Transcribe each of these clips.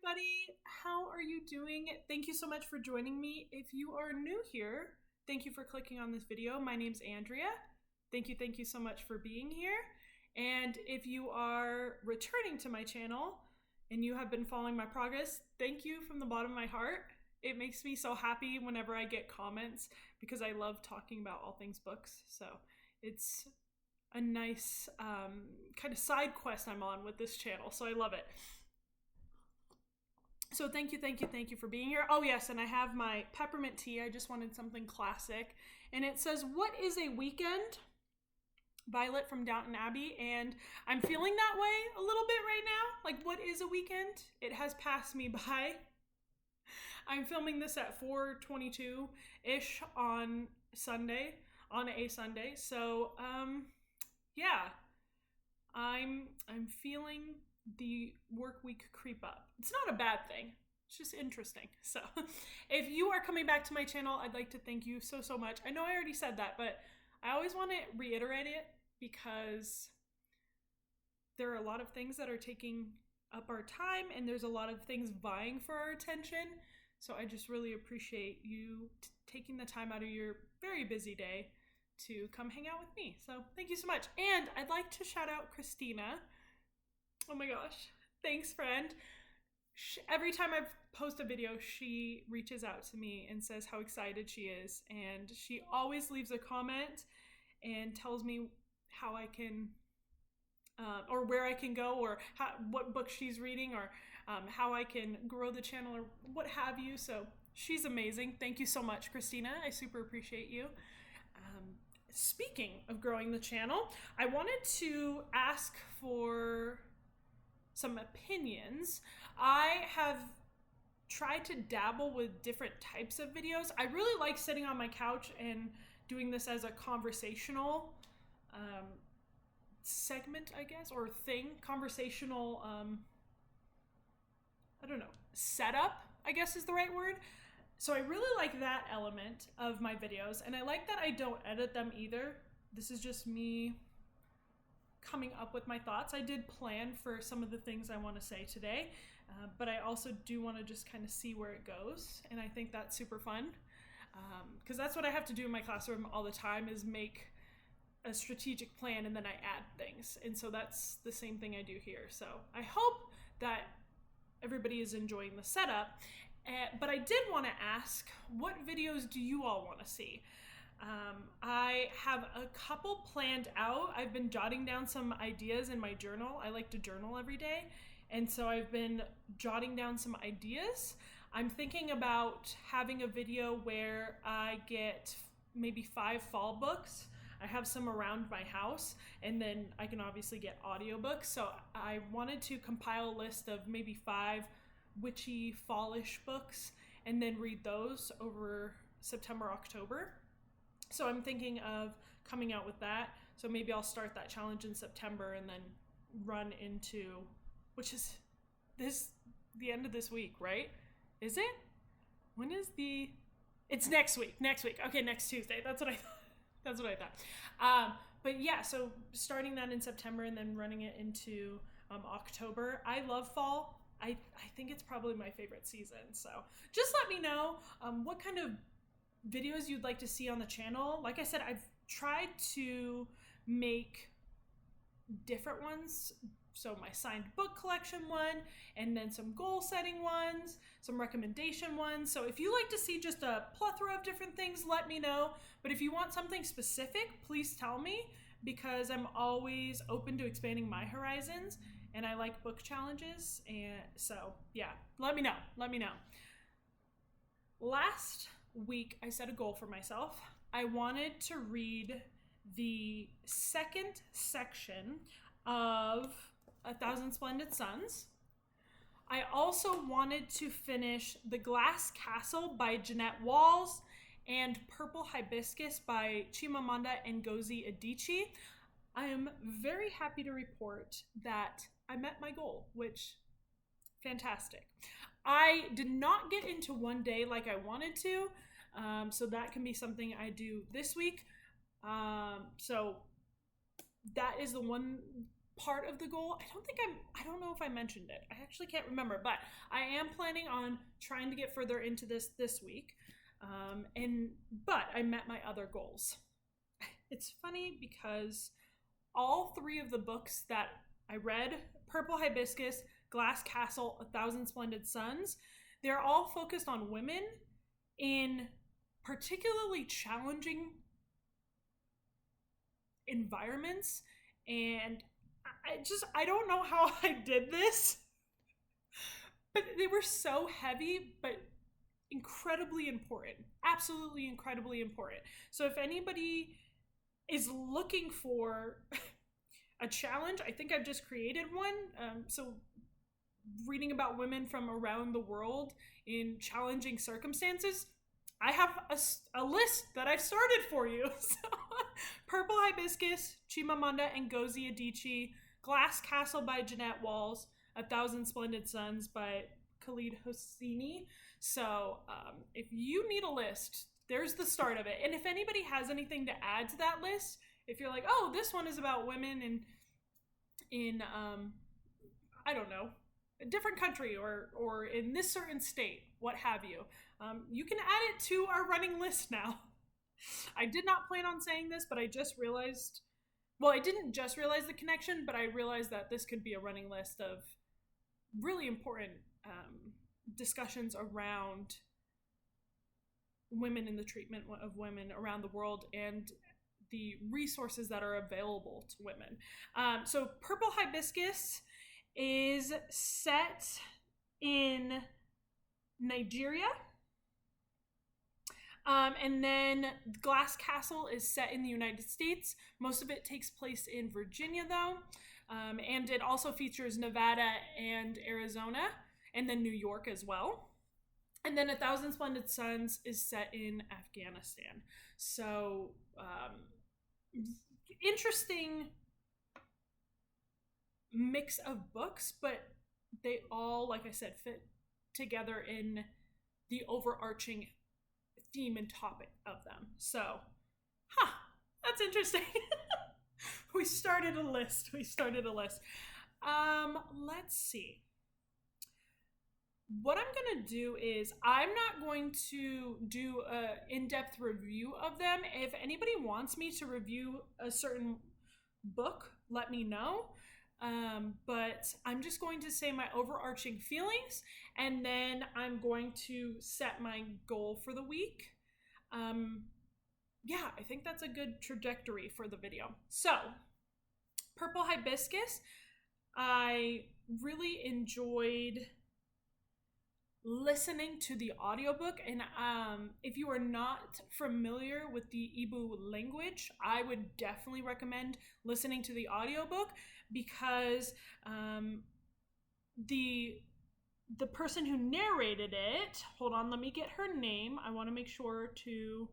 everybody. How are you doing? Thank you so much for joining me. If you are new here, thank you for clicking on this video. My name's Andrea. Thank you so much for being here. And if you are returning to my channel and you have been following my progress, thank you from the bottom of my heart. It makes me so happy whenever I get comments because I love talking about all things books. So it's a nice kind of side quest I'm on with this channel. So I love it. So thank you for being here. Oh yes, and I have my peppermint tea. I just wanted something classic. And it says, "What is a weekend?" Violet from Downton Abbey. And I'm feeling that way a little bit right now. Like, what is a weekend? It has passed me by. I'm filming this at 4:22-ish on a Sunday. So, yeah, I'm feeling the work week creep up. It's not a bad thing. It's just interesting. So if you are coming back to my channel, I'd like to thank you so much. I know I already said that, but I always want to reiterate it because there are a lot of things that are taking up our time and there's a lot of things vying for our attention. So I just really appreciate you taking the time out of your very busy day to come hang out with me. So thank you so much. And I'd like to shout out Christina. Oh my gosh. Thanks, friend. Every time I post a video, she reaches out to me and says how excited she is. And she always leaves a comment and tells me how I can, or where I can go, or what book she's reading, or how I can grow the channel, or what have you. So she's amazing. Thank you so much, Christina. I super appreciate you. Speaking of growing the channel, I wanted to ask for some opinions. I have tried to dabble with different types of videos. I really like sitting on my couch and doing this as a conversational segment, I guess, or thing. Conversational, I don't know, setup, I guess is the right word. So I really like that element of my videos, and I like that I don't edit them either. This is just me coming up with my thoughts. I did plan for some of the things I want to say today, but I also do want to just kind of see where it goes, and I think that's super fun, because that's what I have to do in my classroom all the time, is make a strategic plan and then I add things, and so that's the same thing I do here. So I hope that everybody is enjoying the setup, but I did want to ask, what videos do you all want to see? I have a couple planned out. I've been jotting down some ideas in my journal. I like to journal every day. And so I've been jotting down some ideas. I'm thinking about having a video where I get maybe 5 fall books. I have some around my house, and then I can obviously get audiobooks. So I wanted to compile a list of maybe 5 witchy fallish books and then read those over September, October. So I'm thinking of coming out with that. So maybe I'll start that challenge in September and then run into, which is the end of this week, right? Is it? When is it's next week. Okay, next Tuesday. That's what I thought. But yeah, so starting that in September and then running it into October. I love fall. I think it's probably my favorite season. So just let me know what kind of videos you'd like to see on the channel. Like I said, I've tried to make different ones. So my signed book collection one, and then some goal setting ones, some recommendation ones. So if you like to see just a plethora of different things, let me know. But if you want something specific, please tell me, because I'm always open to expanding my horizons, and I like book challenges. And so yeah, let me know. Last week, I set a goal for myself. I wanted to read the second section of A Thousand Splendid Suns. I also wanted to finish The Glass Castle by Jeanette Walls and Purple Hibiscus by Chimamanda Ngozi Adichie. I am very happy to report that I met my goal, which, fantastic. I did not get into one day like I wanted to, so that can be something I do this week. So that is the one part of the goal. I don't know if I mentioned it. I actually can't remember, but I am planning on trying to get further into this week. But I met my other goals. It's funny because all three of the books that I read, Purple Hibiscus, Glass Castle, A Thousand Splendid Suns, they're all focused on women in particularly challenging environments. And I don't know how I did this, but they were so heavy, but incredibly important. Absolutely incredibly important. So if anybody is looking for a challenge, I think I've just created one. So reading about women from around the world in challenging circumstances, I have a list that I've started for you. So, Purple Hibiscus, Chimamanda Ngozi Adichie, Glass Castle by Jeanette Walls, A Thousand Splendid Suns by Khalid Hosseini. So if you need a list, there's the start of it. And if anybody has anything to add to that list, if you're like, oh, this one is about women in I don't know, a different country or in this certain state, what have you, you can add it to our running list now. I did not plan on saying this, but I just realized, well, I didn't just realize the connection, but I realized that this could be a running list of really important discussions around women in the treatment of women around the world and the resources that are available to women. So Purple Hibiscus is set in Nigeria. And then Glass Castle is set in the United States. Most of it takes place in Virginia, though. And it also features Nevada and Arizona, and then New York as well. And then A Thousand Splendid Suns is set in Afghanistan. So, interesting mix of books, but they all, like I said, fit together in the overarching theme and topic of them. So, that's interesting. We started a list. Let's see. What I'm going to do is I'm not going to do an in-depth review of them. If anybody wants me to review a certain book, let me know. But I'm just going to say my overarching feelings, and then I'm going to set my goal for the week. Yeah, I think that's a good trajectory for the video. So, Purple Hibiscus, I really enjoyed listening to the audiobook, and if you are not familiar with the Igbo language, I would definitely recommend listening to the audiobook, because the person who narrated it, hold on, let me get her name. I want to make sure to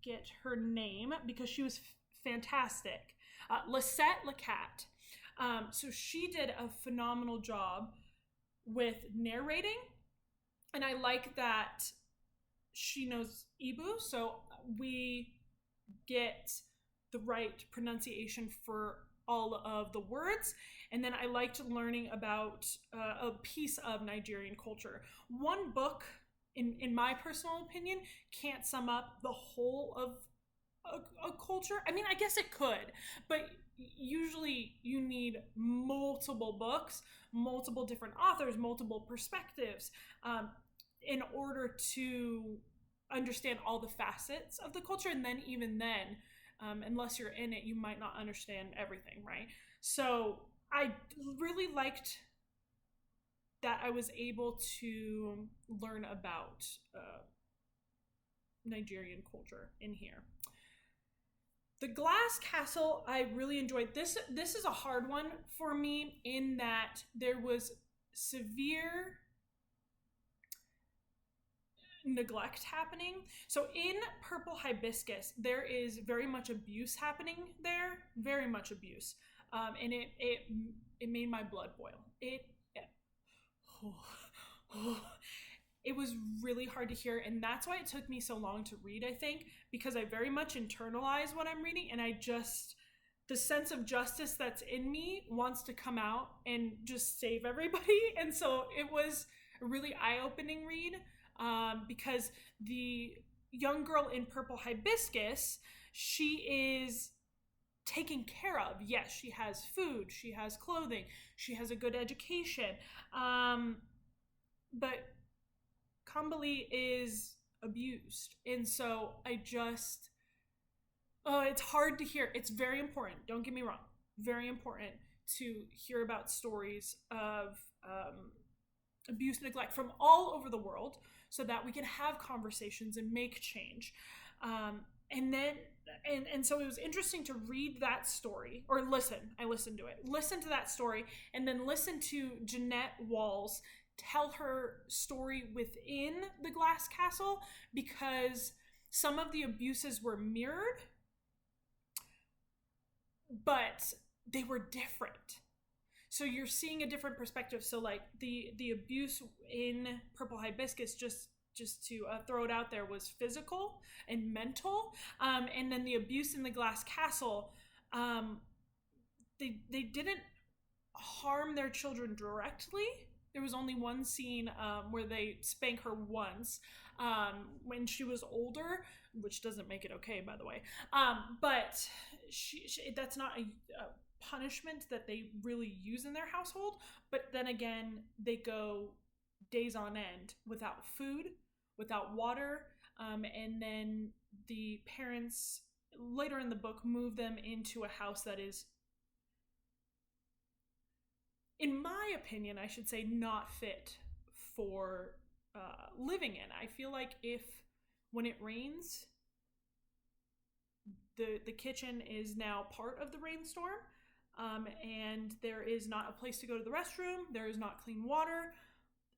get her name because she was fantastic. Lisette Lacat. So she did a phenomenal job with narrating, and I like that she knows Igbo, so we get the right pronunciation for all of the words. And then I liked learning about a piece of Nigerian culture. One book, in my personal opinion, can't sum up the whole of a culture. I mean, I guess it could, but usually you need multiple books, multiple different authors, multiple perspectives, in order to understand all the facets of the culture. And then even then, unless you're in it, you might not understand everything, right? So I really liked that I was able to learn about Nigerian culture in here. The Glass Castle, I really enjoyed. This is a hard one for me in that there was severe neglect happening. So in Purple Hibiscus, there is very much abuse happening there, very much abuse, and it made my blood boil. It was really hard to hear, and that's why it took me so long to read, I think, because I very much internalize what I'm reading, and I just the sense of justice that's in me wants to come out and just save everybody. And so it was a really eye-opening read, because the young girl in Purple Hibiscus, she is taken care of. Yes, she has food, she has clothing, she has a good education, but Kambali is abused. And so I just, oh, it's hard to hear. It's very important, don't get me wrong, very important to hear about stories of abuse, neglect from all over the world, so that we can have conversations and make change. And then, and so it was interesting to read that story, or listen. I listened to it, listen to that story, and then listen to Jeanette Walls tell her story within the Glass Castle, because some of the abuses were mirrored, but they were different. So you're seeing a different perspective. So like the abuse in Purple Hibiscus, just to throw it out there, was physical and mental, and then the abuse in the Glass Castle, they didn't harm their children directly. There was only one scene where they spank her once, when she was older, which doesn't make it okay, by the way. But she that's not a punishment that they really use in their household. But then again, they go days on end without food, without water, and then the parents later in the book move them into a house that is, in my opinion, I should say, not fit for living in. I feel like if, when it rains, the kitchen is now part of the rainstorm, and there is not a place to go to the restroom, there is not clean water,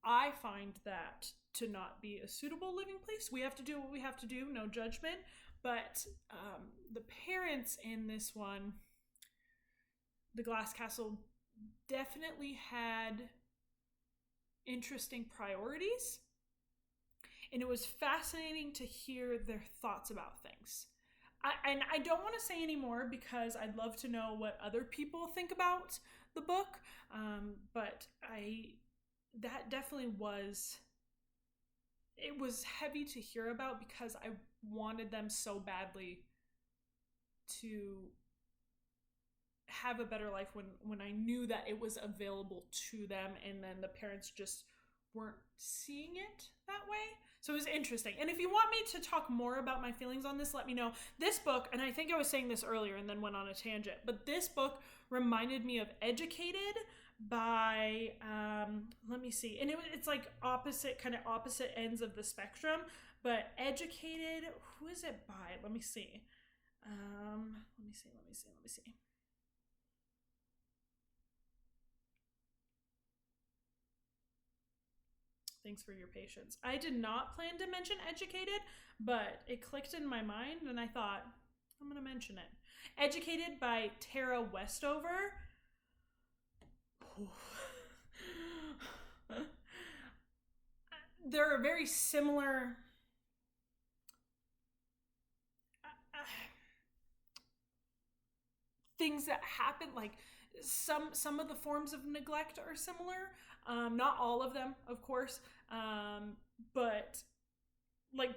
I find that to not be a suitable living place. We have to do what we have to do, no judgment, but the parents in this one, the Glass Castle, definitely had interesting priorities, and it was fascinating to hear their thoughts about things. And I don't want to say any more, because I'd love to know what other people think about the book, but that definitely was, it was heavy to hear about, because I wanted them so badly to have a better life when I knew that it was available to them, and then the parents just weren't seeing it that way. So it was interesting. And if you want me to talk more about my feelings on this, let me know. This book, and I think I was saying this earlier and then went on a tangent, but this book reminded me of Educated by, let me see. And it's like opposite ends of the spectrum, but Educated, who is it by? Let me see. Let me see. Thanks for your patience. I did not plan to mention Educated, but it clicked in my mind and I thought, I'm going to mention it. Educated by Tara Westover. There are very similar things that happen, like some of the forms of neglect are similar, not all of them, of course, but like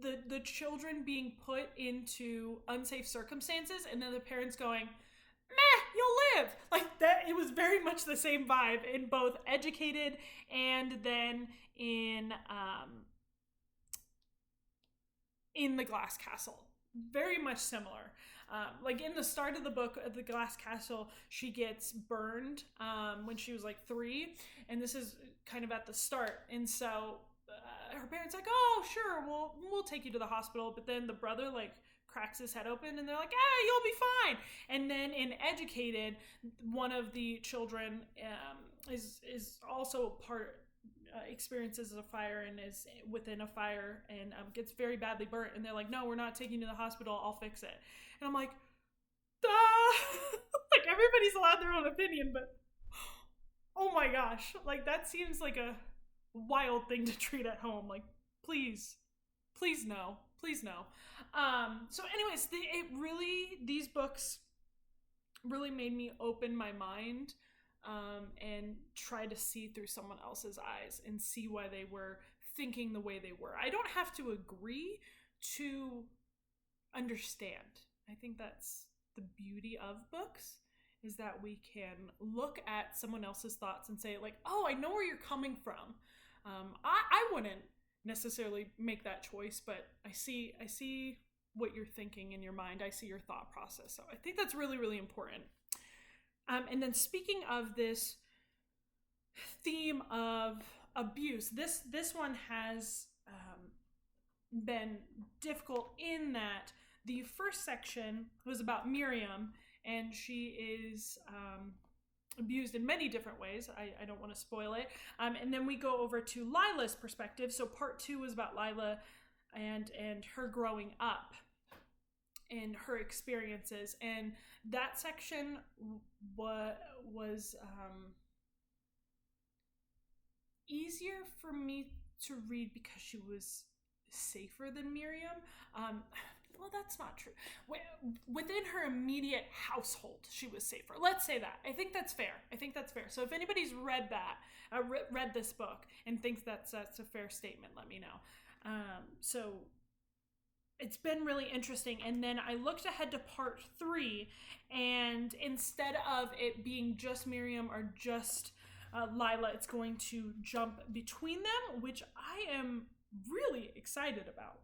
the children being put into unsafe circumstances and then the parents going, meh, you'll live, like that. It was very much the same vibe in both Educated and then in the Glass Castle. Very much similar. Like in the start of the book, The Glass Castle, she gets burned when she was like 3, and this is kind of at the start. And so her parents like, oh, sure, we'll take you to the hospital. But then the brother like cracks his head open, and they're like, ah, you'll be fine. And then in Educated, one of the children is also part. Experiences a fire and is within a fire and gets very badly burnt, and they're like, no, we're not taking you to the hospital, I'll fix it. And I'm like, like everybody's allowed their own opinion, but oh my gosh, like that seems like a wild thing to treat at home. Like, please no. So anyways, these books really made me open my mind and try to see through someone else's eyes and see why they were thinking the way they were. I don't have to agree to understand. I think that's the beauty of books, is that we can look at someone else's thoughts and say, like, oh, I know where you're coming from. I wouldn't necessarily make that choice, but I see what you're thinking in your mind. I see your thought process. So I think that's really, really important. And then speaking of this theme of abuse, this one has been difficult in that the first section was about Miriam, and she is abused in many different ways. I don't want to spoil it. And then we go over to Lila's perspective. So part 2 was about Lila and her growing up and her experiences. And that section was easier for me to read because she was safer than Miriam. Well, that's not true. Within her immediate household, she was safer. Let's say that. I think that's fair. So if anybody's read that, read this book and thinks that's a fair statement, let me know. So it's been really interesting. And then I looked ahead to part 3, and instead of it being just Miriam or just Lila, it's going to jump between them, which I am really excited about,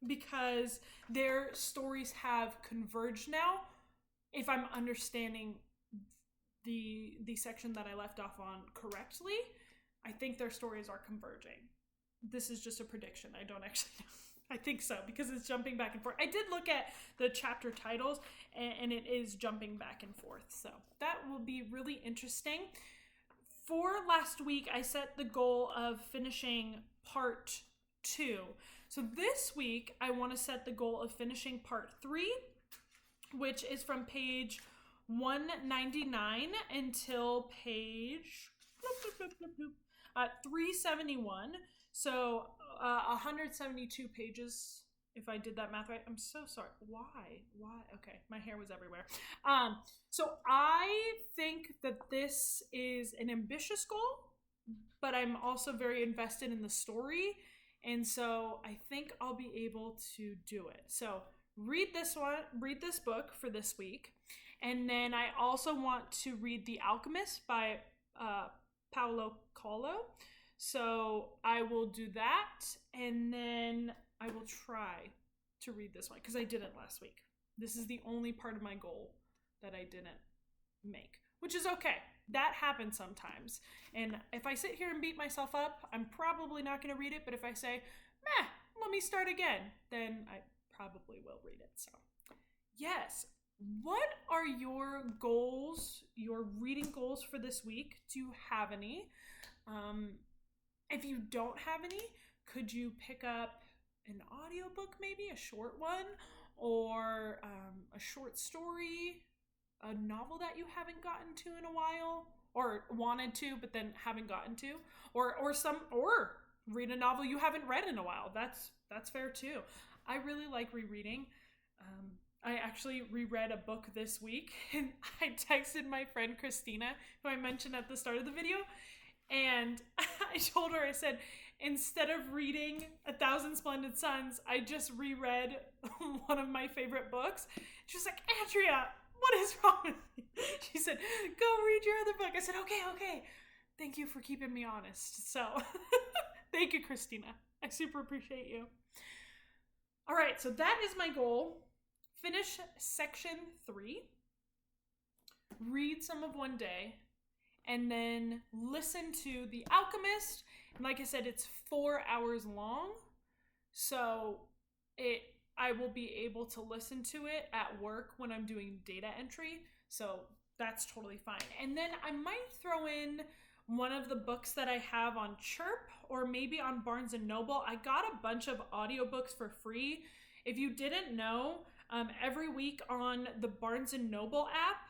because their stories have converged now. If I'm understanding the section that I left off on correctly, I think their stories are converging. This is just a prediction. I don't actually know. I think so, because it's jumping back and forth. I did look at the chapter titles, and it is jumping back and forth. So that will be really interesting. For last week, I set the goal of finishing part 2. So this week, I want to set the goal of finishing part 3, which is from page 199 until page 371. So 172 pages, if I did that math right. I'm so sorry. Why? Okay, my hair was everywhere. So I think that this is an ambitious goal, but I'm also very invested in the story. And so I think I'll be able to do it. So read this book for this week. And then I also want to read The Alchemist by Paulo Coelho. So I will do that, and then I will try to read this one, because I didn't last week. This is the only part of my goal that I didn't make, which is okay. That happens sometimes. And if I sit here and beat myself up, I'm probably not going to read it. But if I say, meh, let me start again, then I probably will read it. So yes. What are your goals, your reading goals for this week? Do you have any? If you don't have any, could you pick up an audiobook, maybe a short one, or a short story, a novel that you haven't gotten to in a while, or wanted to but then haven't gotten to, or read a novel you haven't read in a while. That's fair too. I really like rereading. I actually reread a book this week, and I texted my friend Christina, who I mentioned at the start of the video, and I told her, I said, instead of reading 1,000 Splendid Suns, I just reread one of my favorite books. She was like, Andrea, what is wrong with you? She said, go read your other book. I said, okay. Thank you for keeping me honest. So thank you, Christina. I super appreciate you. All right, so that is my goal. Finish section 3. Read some of One Day. And then listen to The Alchemist. And like I said, it's 4 hours long. So I will be able to listen to it at work when I'm doing data entry. So that's totally fine. And then I might throw in one of the books that I have on Chirp, or maybe on Barnes & Noble. I got a bunch of audiobooks for free. If you didn't know, every week on the Barnes & Noble app,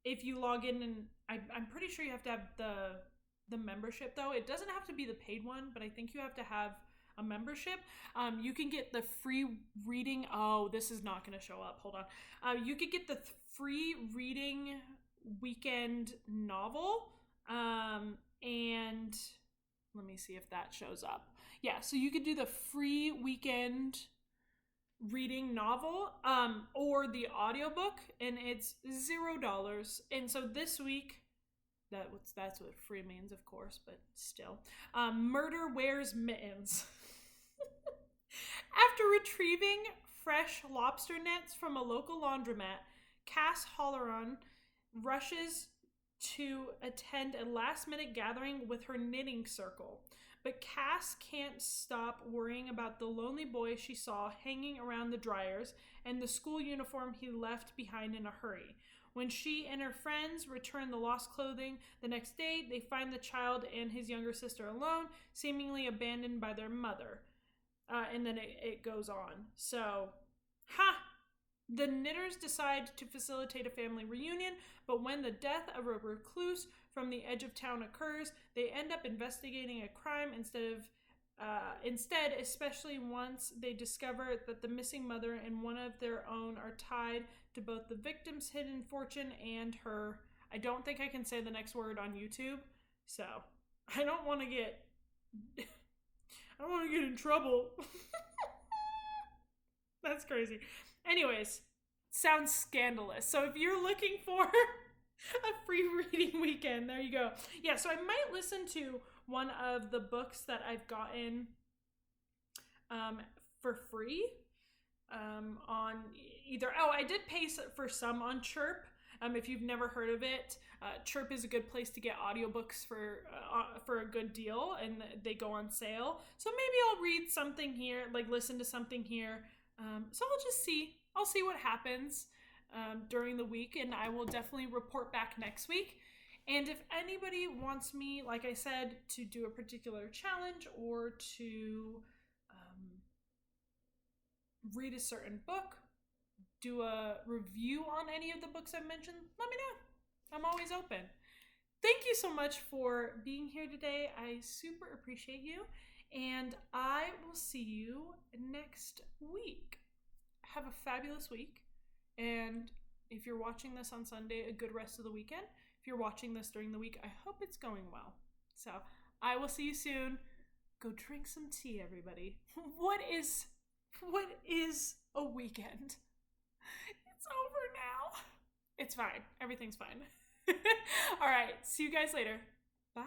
if you log in, and I'm pretty sure you have to have the membership, though. It doesn't have to be the paid one, but I think you have to have a membership, you can get the free reading. Oh, this is not going to show up. Hold on. You could get the free reading weekend novel. And let me see if that shows up. Yeah, so you could do the free weekend reading novel or the audiobook, and it's $0. And so this week, that's what free means, of course, but still, Murder Wears Mittens. After retrieving fresh lobster nets from a local laundromat, Cass Halloran rushes to attend a last-minute gathering with her knitting circle. But Cass can't stop worrying about the lonely boy she saw hanging around the dryers and the school uniform he left behind in a hurry. When she and her friends return the lost clothing the next day, they find the child and his younger sister alone, seemingly abandoned by their mother. And then it goes on. So, the knitters decide to facilitate a family reunion, but when the death of a recluse from the edge of town occurs, they end up investigating a crime instead, especially once they discover that the missing mother and one of their own are tied to both the victim's hidden fortune and her. I don't think I can say the next word on YouTube, so I don't want to get in trouble. That's crazy. Anyways, sounds scandalous. So if you're looking for a free reading weekend, there you go. Yeah, so I might listen to one of the books that I've gotten for free on either. Oh, I did pay for some on Chirp. If you've never heard of it, Chirp is a good place to get audiobooks for a good deal, and they go on sale. So maybe I'll read something here, like listen to something here. So I'll just see. I'll see what happens during the week, and I will definitely report back next week. And if anybody wants me, like I said, to do a particular challenge or to read a certain book, do a review on any of the books I've mentioned, let me know. I'm always open. Thank you so much for being here today. I super appreciate you, and I will see you next week. Have a fabulous week, and if you're watching this on Sunday, a good rest of the weekend. If you're watching this during the week, I hope it's going well. So I will see you soon. Go drink some tea, everybody. What is a weekend? It's over now. It's fine. Everything's fine. All right. See you guys later. Bye.